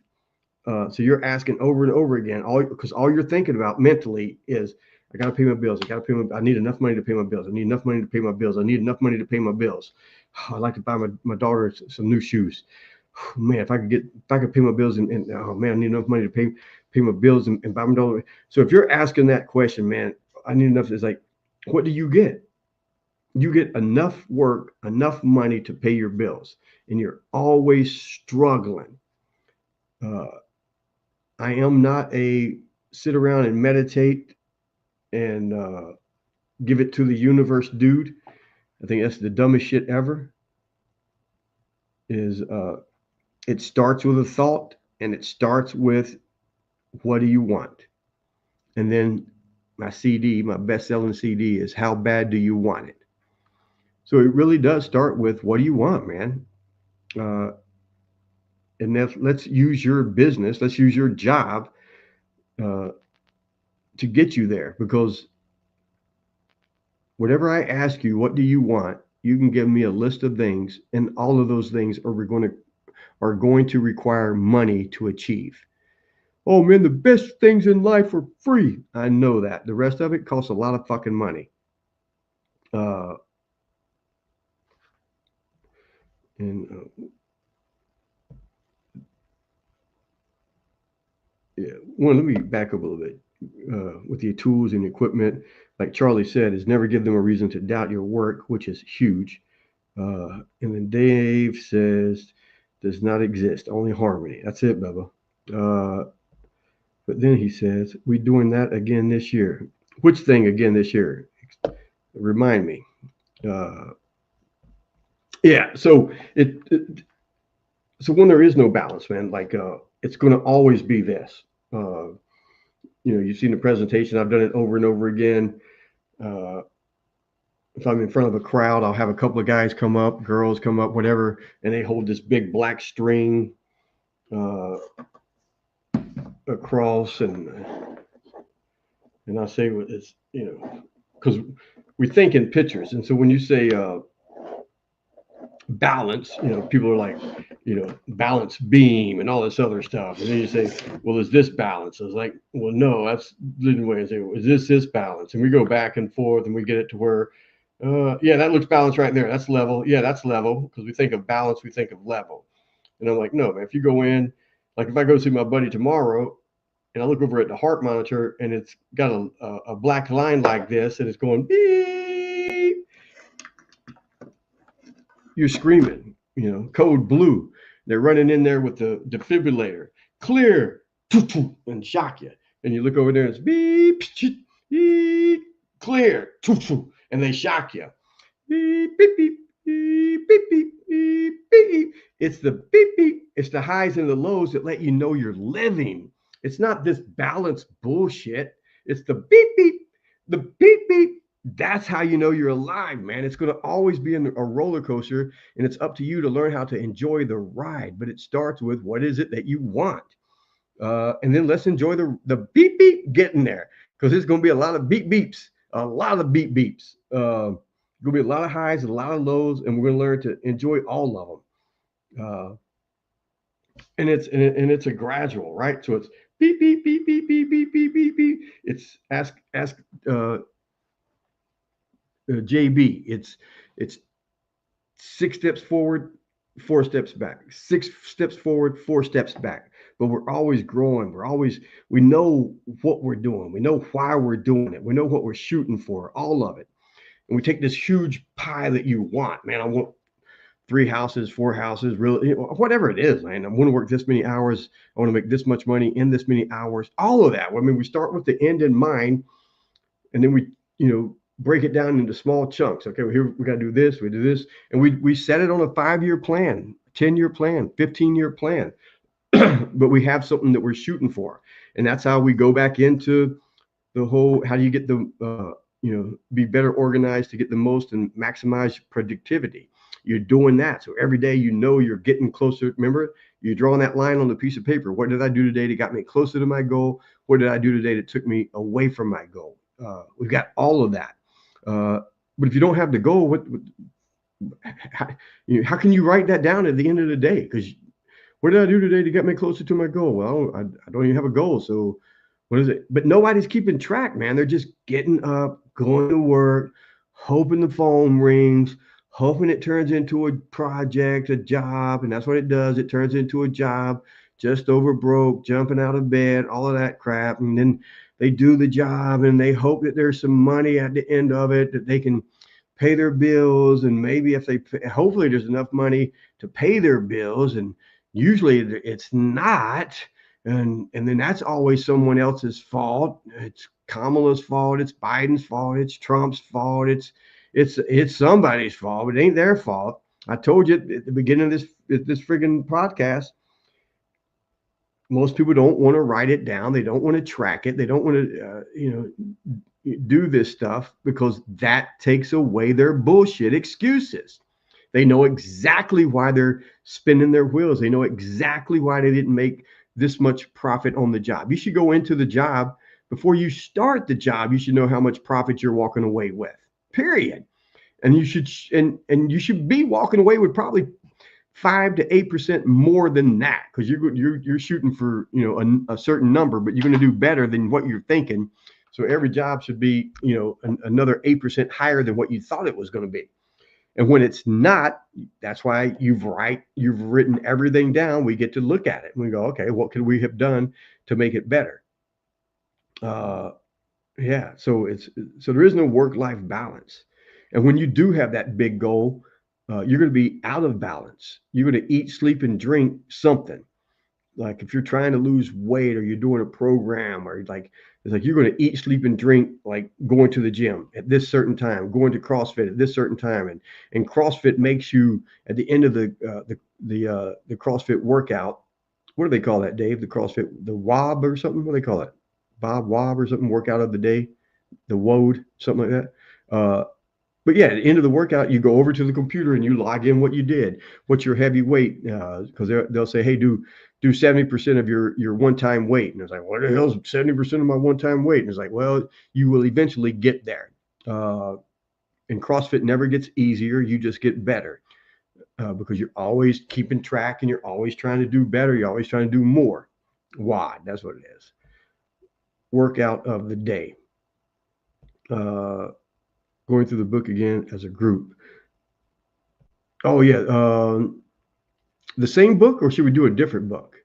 Speaker 1: So you're asking over and over again, because all you're thinking about mentally is, I got to pay my bills. I need enough money to pay my bills. I need enough money to pay my bills. I need enough money to pay my bills. I'd like to buy my daughter some new shoes. Man, if I could pay my bills and oh man, I need enough money to pay my bills and buy my daughter. So if you're asking that question, man, I need enough. It's like, what do you get? You get enough work, enough money to pay your bills, and you're always struggling. I am not a sit around and meditate and give it to the universe dude. I think that's the dumbest shit ever. It starts with a thought, and it starts with, what do you want? And then my best-selling CD is, how bad do you want it? So it really does start with, what do you want, man? And let's use your business, let's use your job to get you there, because whatever I ask you, what do you want? You can give me a list of things, and all of those things are going to require money to achieve. Oh man, the best things in life are free. I know that. The rest of it costs a lot of fucking money. Let me back up a little bit. With your tools and equipment, like Charlie said, is never give them a reason to doubt your work, which is huge. And then Dave says, does not exist, only harmony. That's it, Bubba. But then he says, we're doing that again this year. Which thing again this year? Remind me. So so when there is no balance, man, like it's going to always be this. You've seen the presentation. I've done it over and over again. If I'm in front of a crowd, I'll have a couple of guys come up, girls come up, whatever, and they hold this big black string across, and I say, it's, because we think in pictures, and so when you say balance, people are like, balance beam and all this other stuff, and then you say, well, is this balance? I was like, well, no, that's the way I say, is this balance? And we go back and forth, and we get it to where, that looks balanced right there. That's level. Yeah, that's level, because we think of balance, we think of level. And I'm like, no, man, if you go in, like if I go see my buddy tomorrow, and I look over at the heart monitor, and it's got a black line like this, and it's going beep, you're screaming, code blue. They're running in there with the defibrillator, clear, and shock you. And you look over there, and it's beep, beep, clear, and they shock you. Beep, beep, beep, beep, beep, beep, beep, beep. It's the beep, beep. It's the highs and the lows that let you know you're living. It's not this balanced bullshit. It's the beep, beep, the beep, beep. That's how you know you're alive, man. It's going to always be a roller coaster, and it's up to you to learn how to enjoy the ride. But it starts with what is it that you want? And then let's enjoy the beep, beep getting there, because there's going to be a lot of beep, beeps, a lot of beep, beeps. Going to be a lot of highs, a lot of lows, and we're going to learn to enjoy all of them. And it's a gradual, right? So it's beep beep beep beep beep beep beep beep beep. It's ask JB. It's 6 steps forward, 4 steps back. 6 steps forward, 4 steps back. But we're always growing. We know what we're doing. We know why we're doing it. We know what we're shooting for. All of it. And we take this huge pie that you want, man. I want 3 houses, 4 houses, really, whatever it is, man. I want to work this many hours. I want to make this much money in this many hours. All of that. I mean, we start with the end in mind, and then we, break it down into small chunks. Okay, well, here we got to do this, we do this, and we set it on a 5-year plan, 10-year plan, 15-year plan. But we have something that we're shooting for, and that's how we go back into the whole. How do you get the be better organized to get the most and maximize productivity? You're doing that. So every day, you're getting closer. Remember, you're drawing that line on the piece of paper. What did I do today that got me closer to my goal? What did I do today that took me away from my goal? We've got all of that. But if you don't have the goal, how can you write that down at the end of the day? Because what did I do today to get me closer to my goal? Well, I don't even have a goal. So what is it? But nobody's keeping track, man. They're just getting up, going to work, hoping the phone rings, hoping it turns into a project, a job. And that's what it does. It turns into a job, just over broke, jumping out of bed, all of that crap. And then they do the job and they hope that there's some money at the end of it, that they can pay their bills. And maybe if hopefully there's enough money to pay their bills. And usually it's not. And then that's always someone else's fault. It's Kamala's fault. It's Biden's fault. It's Trump's fault. It's somebody's fault, but it ain't their fault. I told you at the beginning of this friggin' podcast, most people don't want to write it down. They don't want to track it. They don't want to, do this stuff, because that takes away their bullshit excuses. They know exactly why they're spinning their wheels. They know exactly why they didn't make this much profit on the job. You should go into the job before you start the job. You should know how much profit you're walking away with, period. And you should be walking away with probably 5 to 8% more than that, because you're shooting for a certain number, but you're going to do better than what you're thinking. So every job should be another 8% higher than what you thought it was going to be. And when it's not, that's why you've written everything down. We get to look at it and we go, okay, what could we have done to make it better? So there is no work-life balance. And when you do have that big goal, you're going to be out of balance. You're going to eat, sleep, and drink something. Like if you're trying to lose weight, or you're doing a program, or it's like you're going to eat, sleep, and drink, like going to the gym at this certain time, going to CrossFit at this certain time, and CrossFit makes you, at the end of the CrossFit workout, what do they call that, Dave? The CrossFit, the WOB or something? What do they call it? Bob Wob or something? Workout of the day, the WOD, something like that. But yeah, at the end of the workout, you go over to the computer and you log in what you did, what's your heavy weight, because they'll say, hey, do 70% of your one-time weight. And it's like, what the hell is 70% of my one-time weight? And it's like, well, you will eventually get there. And CrossFit never gets easier. You just get better, because you're always keeping track and you're always trying to do better. You're always trying to do more. WOD, that's what it is. Workout of the day. Going through the book again as a group. Oh yeah, the same book, or should we do a different book?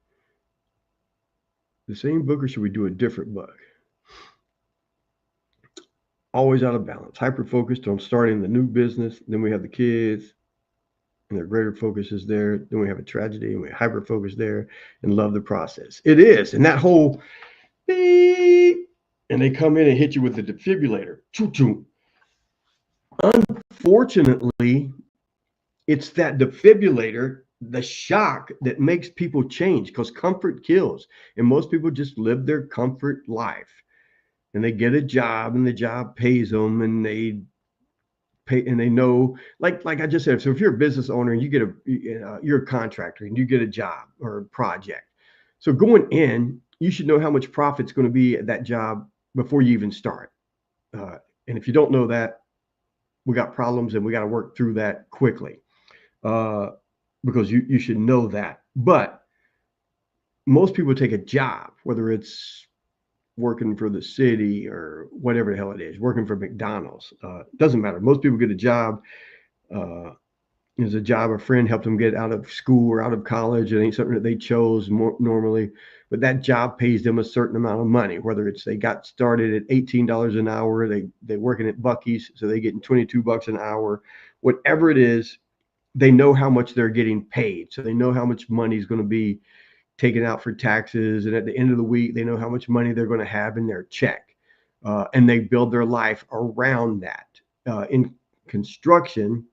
Speaker 1: The same book, or should we do a different book? Always out of balance. Hyper focused on starting the new business. Then we have the kids, and their greater focus is there. Then we have a tragedy, and we hyper focus there, and love the process. It is, and that whole beep, and they come in and hit you with the defibrillator. Choo-choo. Unfortunately, it's that defibrillator, the shock, that makes people change, because comfort kills. And most people just live their comfort life. And they get a job, and the job pays them, and they pay, and they know, like I just said, so if you're a business owner and you get you're a contractor and you get a job or a project. So going in, you should know how much profit's going to be at that job before you even start. And if you don't know that, we got problems, and we got to work through that quickly, because you should know that. But most people take a job, whether it's working for the city or whatever the hell it is, working for McDonald's. Doesn't matter. Most people get a job. Uh, there's a job a friend helped them get out of school or out of college. It ain't something that they chose normally, but that job pays them a certain amount of money. Whether it's they got started at $18 an hour, they working at Buc-ee's, so they getting $22 an hour. Whatever it is, they know how much they're getting paid, so they know how much money is going to be taken out for taxes, and at the end of the week, they know how much money they're going to have in their check, and they build their life around that. In construction,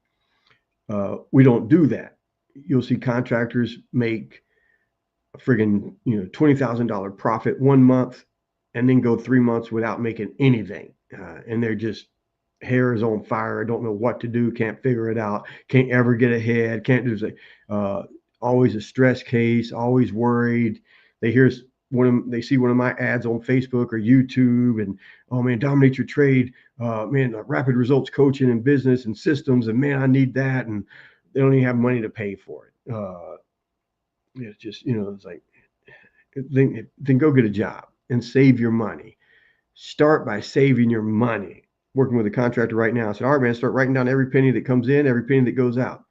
Speaker 1: we don't do that. You'll see contractors make a friggin' $20,000 profit 1 month, and then go 3 months without making anything, and they're just hair is on fire, don't know what to do, can't figure it out, can't ever get ahead, can't do anything. Always a stress case, always worried. They hear they see one of my ads on Facebook or YouTube, and oh man, dominate your trade, man, rapid results coaching and business and systems, and man, I need that, and they don't even have money to pay for it. It's just it's like, then go get a job and save your money. Start by saving your money. Working with a contractor right now, I said, all right, man, start writing down every penny that comes in, every penny that goes out.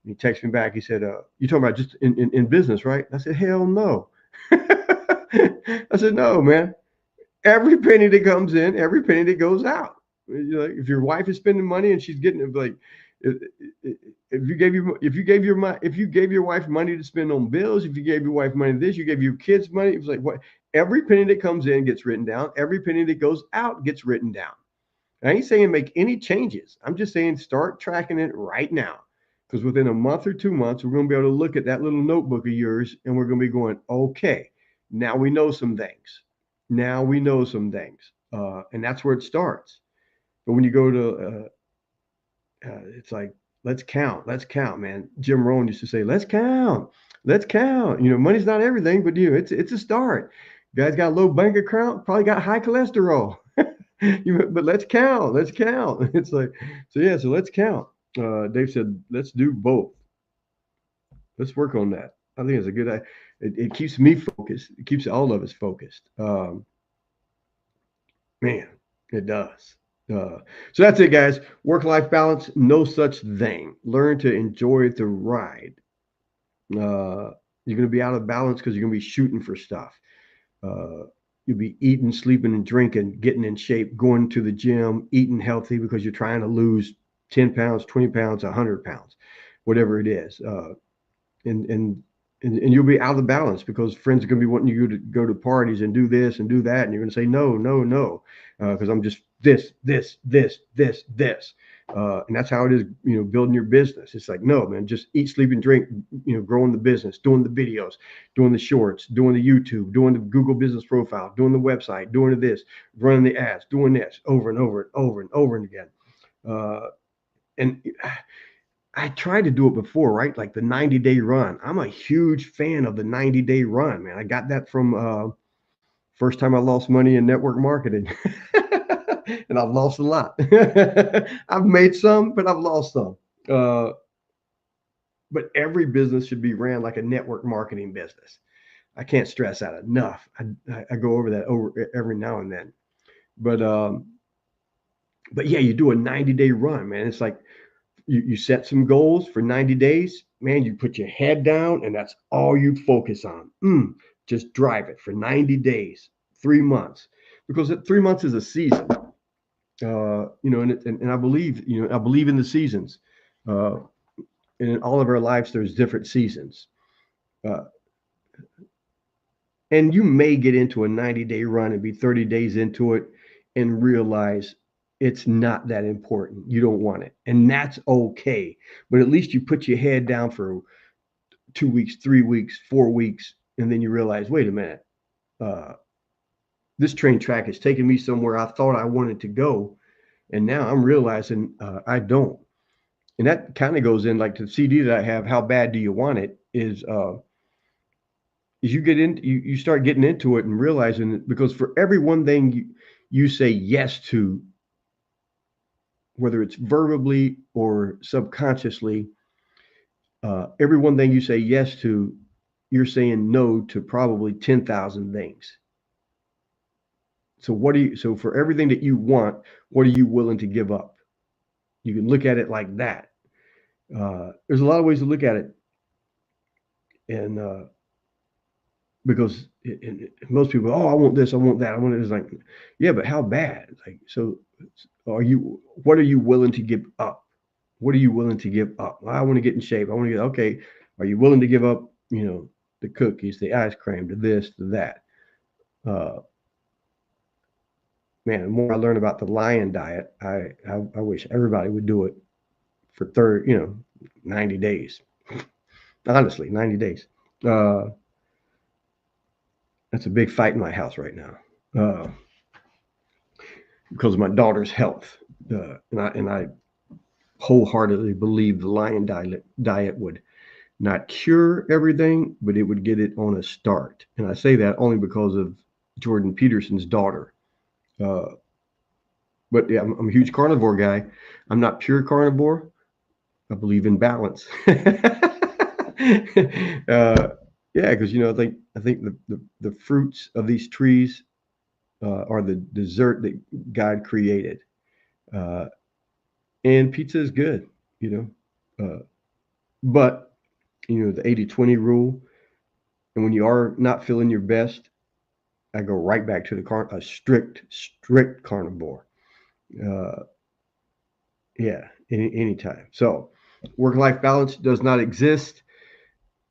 Speaker 1: He texted me back. He said, you talking about just in business, right? I said, hell no. I said, no, man. Every penny that comes in, every penny that goes out. If your wife is spending money and she's getting like, if you gave your wife money to spend on bills, if you gave your wife money this, you gave your kids money. It was like, what? Every penny that comes in gets written down. Every penny that goes out gets written down. I ain't saying make any changes. I'm just saying start tracking it right now. Because within a month or 2 months, we're going to be able to look at that little notebook of yours, and we're going to be going, okay, now we know some things. Now we know some things. And that's where it starts. But when you go to, it's like, let's count, man. Jim Rohn used to say, let's count. Money's not everything, but it's a start. You guys got a low bank account, probably got high cholesterol. But let's count. It's like, so let's count. Dave said, let's do both. Let's work on that. I think it's a good idea. It keeps me focused. It keeps all of us focused. Man, it does. So that's it, guys. Work-life balance, no such thing. Learn to enjoy the ride. You're going to be out of balance because you're going to be shooting for stuff. You'll be eating, sleeping, and drinking, getting in shape, going to the gym, eating healthy because you're trying to lose 10 pounds, 20 pounds, 100 pounds, whatever it is. And you'll be out of balance because friends are going to be wanting you to go to parties and do this and do that. And you're going to say, no, because I'm just this. And that's how it is, building your business. It's like, no, man, just eat, sleep, and drink, growing the business, doing the videos, doing the shorts, doing the YouTube, doing the Google business profile, doing the website, doing this, running the ads, doing this over and over and over and over and again. And I tried to do it before, right? Like the 90-day run. I'm a huge fan of the 90-day run, man. I got that from first time I lost money in network marketing. And I've lost a lot. I've made some, but I've lost some. But every business should be ran like a network marketing business. I can't stress that enough. I go over that every now and then. But yeah, you do a 90-day run, man. It's like you set some goals for 90 days, man. You put your head down, and that's all you focus on. Just drive it for 90 days, 3 months, because 3 months is a season. And I believe, I believe in the seasons. And in all of our lives, there's different seasons. And you may get into a 90-day run and be 30 days into it and realize it's not that important. You don't want it. And that's okay. But at least you put your head down for 2 weeks, 3 weeks, 4 weeks, and then you realize, wait a minute, uh, this train track has taken me somewhere I thought I wanted to go. And now I'm realizing I don't. And that kind of goes in like the CD that I have, How Bad Do You Want It? Is you get in, you start getting into it and realizing that because for every one thing you say yes to, whether it's verbally or subconsciously, every one thing you say yes to, you're saying no to probably 10,000 things. So for everything that you want, what are you willing to give up? You can look at it like that. There's a lot of ways to look at it. And because most people, oh, I want this, I want that, I want it. It's like, yeah, but how bad? Like, so what are you willing to give up? What are you willing to give up? Well, I want to get in shape. I want to get, okay. Are you willing to give up, the cookies, the ice cream, to this, to that? Uh, Man, the more I learn about the lion diet, I wish everybody would do it for 90 days. Honestly, 90 days. Uh, that's a big fight in my house right now. Because of my daughter's health. And I wholeheartedly believe the lion diet would not cure everything, but it would get it on a start. And I say that only because of Jordan Peterson's daughter. But yeah, I'm a huge carnivore guy. I'm not pure carnivore. I believe in balance. Yeah, because I think the fruits of these trees are the dessert that God created. Uh, and pizza is good, but the 80-20 rule. And when you are not feeling your best, I go right back to a strict carnivore. Uh, yeah, anytime. So work-life balance does not exist.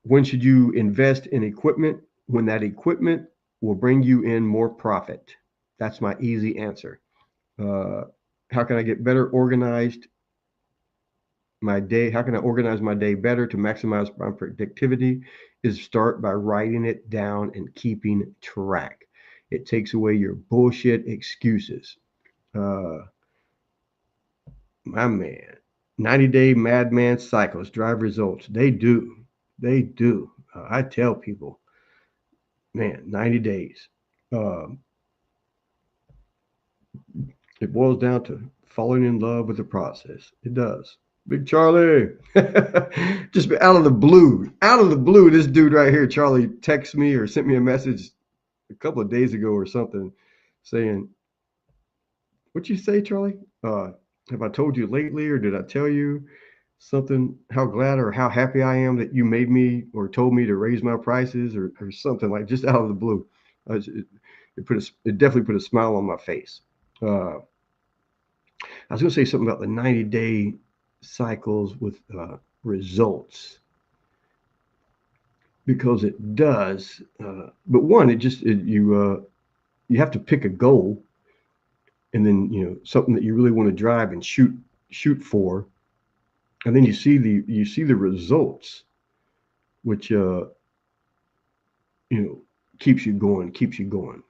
Speaker 1: When should you invest in equipment? When that equipment will bring you in more profit. That's my easy answer. Uh, how can I get better organized my day? How can I organize my day better to maximize my productivity? Is start by writing it down and keeping track. It takes away your bullshit excuses. Uh, my man, 90-day madman cycles drive results. They do. They do. I tell people, man, 90 days. Um, it boils down to falling in love with the process. It does. Big Charlie, just out of the blue, this dude right here, Charlie, texted me or sent me a message a couple of days ago or something saying, "What you say, Charlie? Have I told you lately, or did I tell you something? How glad or how happy I am that you made me or told me to raise my prices, or something like just out of the blue." It definitely put a smile on my face. I was going to say something about the 90-day cycles with results because it does. But one, you have to pick a goal, and then something that you really want to drive and shoot for, and then you see the results, which keeps you going, keeps you going.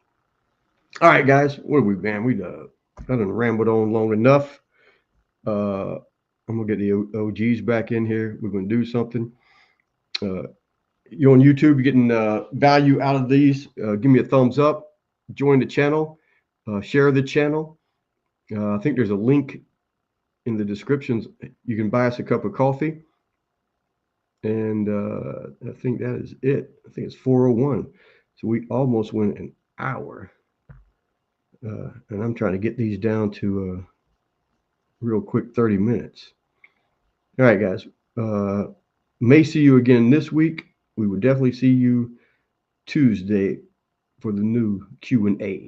Speaker 1: All right, guys, what have we been? We done rambled on long enough. I'm gonna get the OGs back in here. We're gonna do something. You're on YouTube, you're getting value out of these. Give me a thumbs up. Join the channel. Share the channel. I think there's a link in the descriptions. You can buy us a cup of coffee. And I think that is it. I think it's 4:01. So we almost went an hour. And I'm trying to get these down to real quick 30 minutes. All right, guys. May see you again this week. We will definitely see you Tuesday for the new Q&A.